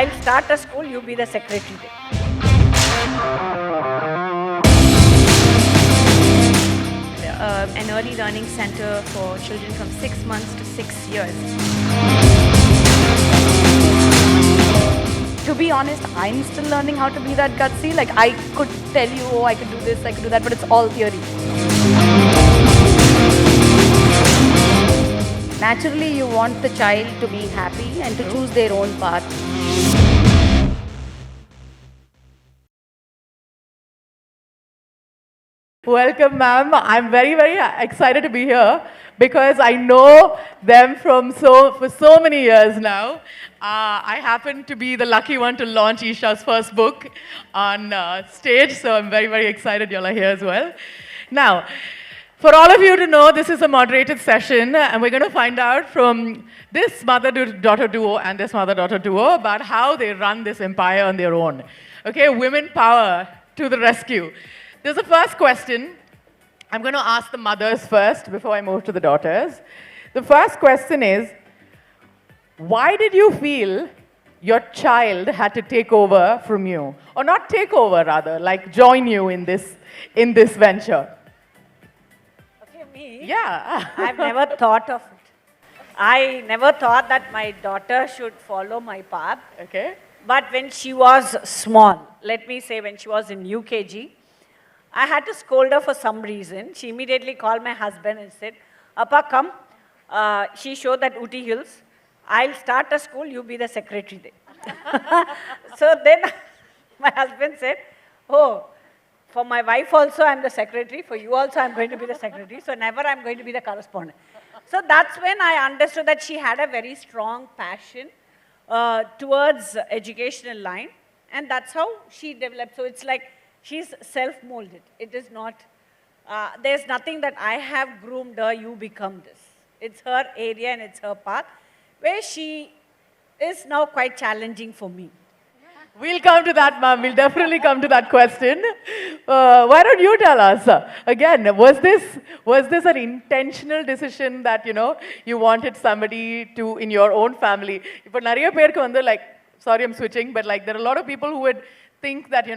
I'll start a school, you be the secretary there. An early learning center for children from 6 months to 6 years. To be honest, I'm still learning how to be that gutsy. Like, I could tell you, oh, I could do this, I could do that, but it's all theory. Naturally, you want the child to be happy and to choose their own path. Welcome, ma'am. I'm very, very excited to be here because I know them for so many years now. I happen to be the lucky one to launch Isha's first book on stage, so I'm very, very excited y'all are here as well. Now, for all of you to know, this is a moderated session, and we're going to find out from this mother-daughter duo and this mother-daughter duo about how they run this empire on their own. Okay, women power to the rescue. There's a first question. I'm going to ask the mothers first before I move to the daughters. The first question is, why did you feel your child had to take over from you? Or not take over, rather, like join you in this venture? Okay, me? Yeah. I've never thought of it. I never thought that my daughter should follow my path. Okay. But when she was small, let me say when she was in UKG, I had to scold her for some reason. She immediately called my husband and said, Appa, come. She showed that Ooty Hills. I'll start a school, you be the secretary there. So then my husband said, oh, for my wife also I'm the secretary, for you also I'm going to be the secretary, so never I'm going to be the correspondent. So that's when I understood that she had a very strong passion towards educational line, and that's how she developed. So it's like she's self-molded. It is not, there's nothing that I have groomed her, you become this. It's her area and it's her path, where she is now quite challenging for me. We'll come to that, ma'am. We'll definitely come to that question. Why don't you tell us? Again, was this an intentional decision that, you wanted somebody to, in your own family? But nariya perku vandu, like, sorry I'm switching, but like there are a lot of people who would think that,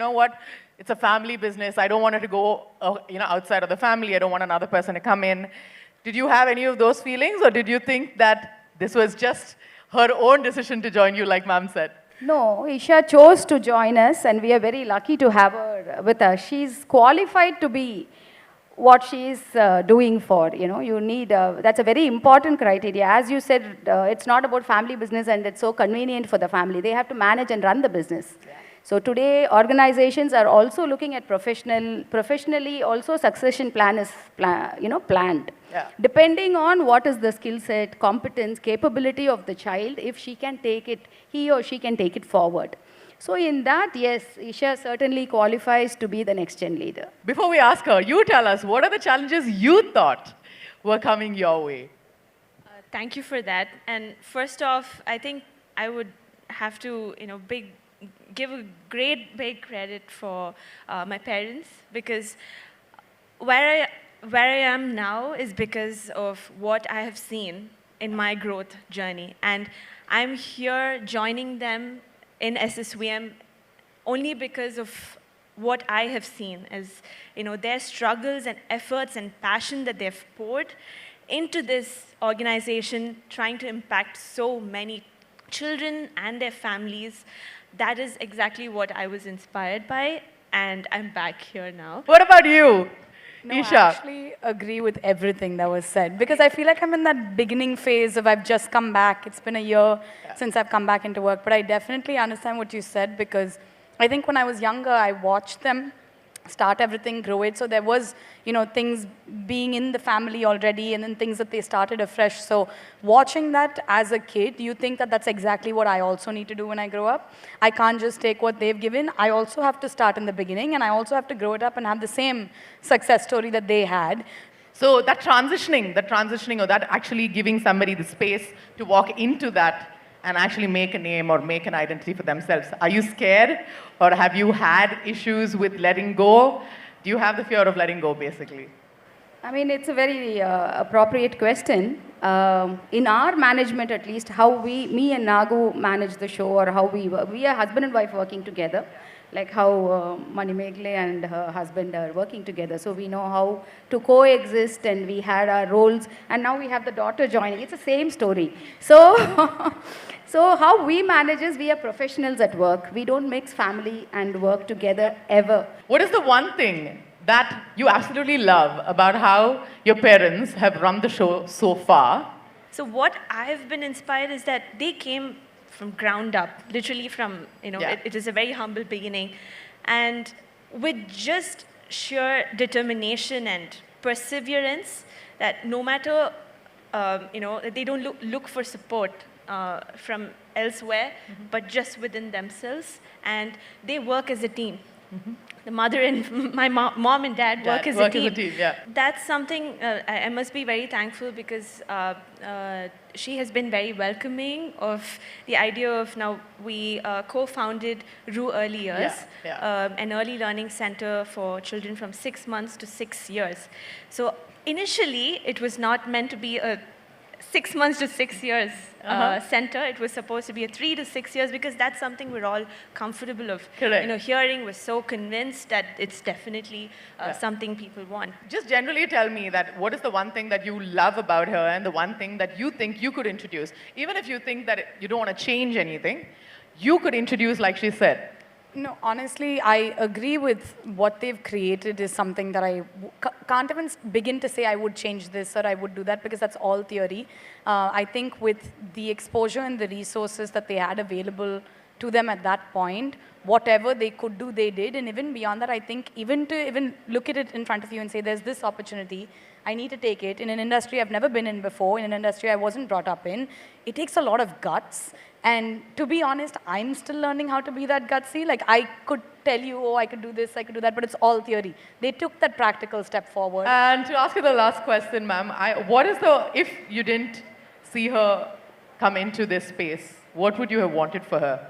it's a family business. I don't want her to go, outside of the family. I don't want another person to come in. Did you have any of those feelings, or did you think that this was just her own decision to join you, like ma'am said? No, Isha chose to join us, and we are very lucky to have her with us. She's qualified to be what she is doing for, you need, that's a very important criteria. As you said, it's not about family business and it's so convenient for the family. They have to manage and run the business. Yeah. So today, organizations are also looking at professionally also succession plan is, planned. Yeah. Depending on what is the skill set, competence, capability of the child, if she can take it, he or she can take it forward. So in that, yes, Isha certainly qualifies to be the next gen leader. Before we ask her, you tell us, what are the challenges you thought were coming your way? Thank you for that. And first off, I think I would have to, give a great big credit for my parents, because where I am now is because of what I have seen in my growth journey. And I'm here joining them in SSVM only because of what I have seen as, their struggles and efforts and passion that they've poured into this organization, trying to impact so many children and their families. That is exactly what I was inspired by, and I'm back here now. What about you, No, Isha? I actually agree with everything that was said, because I feel like I'm in that beginning phase of I've just come back. It's been a year since I've come back into work, but I definitely understand what you said, because I think when I was younger, I watched them start everything, grow it. So there was, things being in the family already, and then things that they started afresh. So watching that as a kid, you think that that's exactly what I also need to do when I grow up. I can't just take what they've given. I also have to start in the beginning, and I also have to grow it up and have the same success story that they had. So that transitioning, or that actually giving somebody the space to walk into that and actually make a name or make an identity for themselves. Are you scared, or have you had issues with letting go? Do you have the fear of letting go, basically? I mean, it's a very appropriate question. In our management, at least, how me and Nagu manage the show, or how we are husband and wife working together, like how Mani Megle and her husband are working together. So we know how to coexist, and we had our roles, and now we have the daughter joining. It's the same story. So, so how we manage is we are professionals at work. We don't mix family and work together ever. What is the one thing that you absolutely love about how your parents have run the show so far? So what I've been inspired is that they came from ground up, literally from, it is a very humble beginning. And with just sheer determination and perseverance, that no matter, they don't look for support from elsewhere, but just within themselves. And they work as a team. The mother and my mom and dad work as a team. That's something I must be very thankful, because she has been very welcoming of the idea of, now we co-founded RU Early Years, an early learning center for children from 6 months to 6 years. So initially, it was not meant to be a 6 months to 6 years center. It was supposed to be a 3 to 6 years, because that's something we're all comfortable of. Correct. Hearing, we're so convinced that it's definitely something people want. Just generally tell me that what is the one thing that you love about her, and the one thing that you think you could introduce. Even if you think that you don't want to change anything, you could introduce, like she said. No, honestly, I agree with what they've created is something that I can't even begin to say I would change this or I would do that, because that's all theory. I think with the exposure and the resources that they had available to them at that point, whatever they could do, they did. And even beyond that, I think even look at it in front of you and say, there's this opportunity, I need to take it. In an industry I've never been in before, in an industry I wasn't brought up in, it takes a lot of guts. And to be honest, I'm still learning how to be that gutsy. Like, I could tell you, oh, I could do this, I could do that, but it's all theory. They took that practical step forward. And to ask you the last question, ma'am, if you didn't see her come into this space, what would you have wanted for her?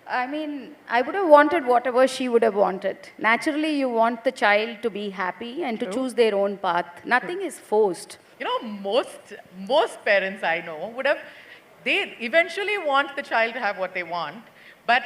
I mean, I would have wanted whatever she would have wanted. Naturally, you want the child to be happy and to choose their own path. Nothing is forced. Most parents I know they eventually want the child to have what they want, but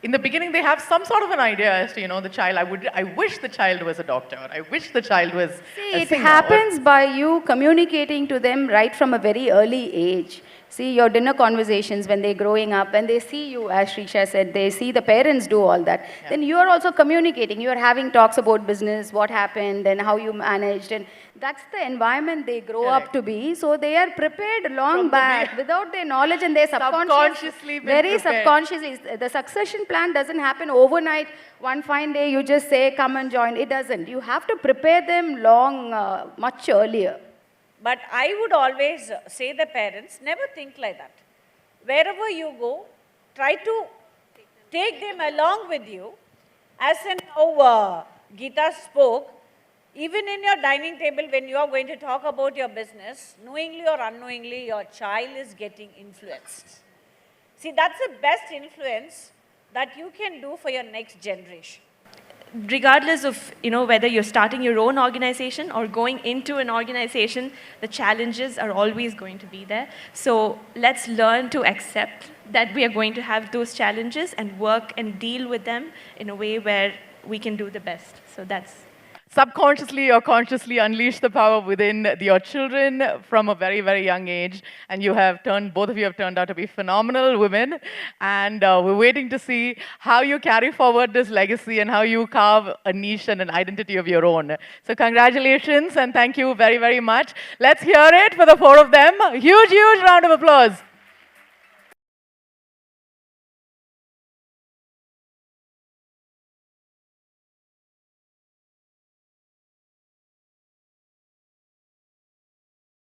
in the beginning they have some sort of an idea as to, the child, I wish the child was a doctor, or I wish the child was a singer. It happens by you communicating to them right from a very early age. See your dinner conversations when they're growing up, and they see you, as Shrisha said, they see the parents do all that. Then you are also communicating. You are having talks about business, what happened, and how you managed. And that's the environment they grow up to be. So they are prepared long back without their knowledge, and their subconsciously very subconsciously. The succession plan doesn't happen overnight. One fine day you just say, come and join. It doesn't. You have to prepare them much earlier. But I would always say the parents, never think like that. Wherever you go, try to take them along with you. As in how Geeta spoke, even in your dining table, when you are going to talk about your business, knowingly or unknowingly, your child is getting influenced. See, that's the best influence that you can do for your next generation. Regardless of whether you're starting your own organization or going into an organization, the challenges are always going to be there. So let's learn to accept that we are going to have those challenges and work and deal with them in a way where we can do the best. So that's... Subconsciously or consciously unleash the power within your children from a very, very young age. And both of you have turned out to be phenomenal women. And we're waiting to see how you carry forward this legacy and how you carve a niche and an identity of your own. So congratulations and thank you very, very much. Let's hear it for the four of them. Huge, huge round of applause.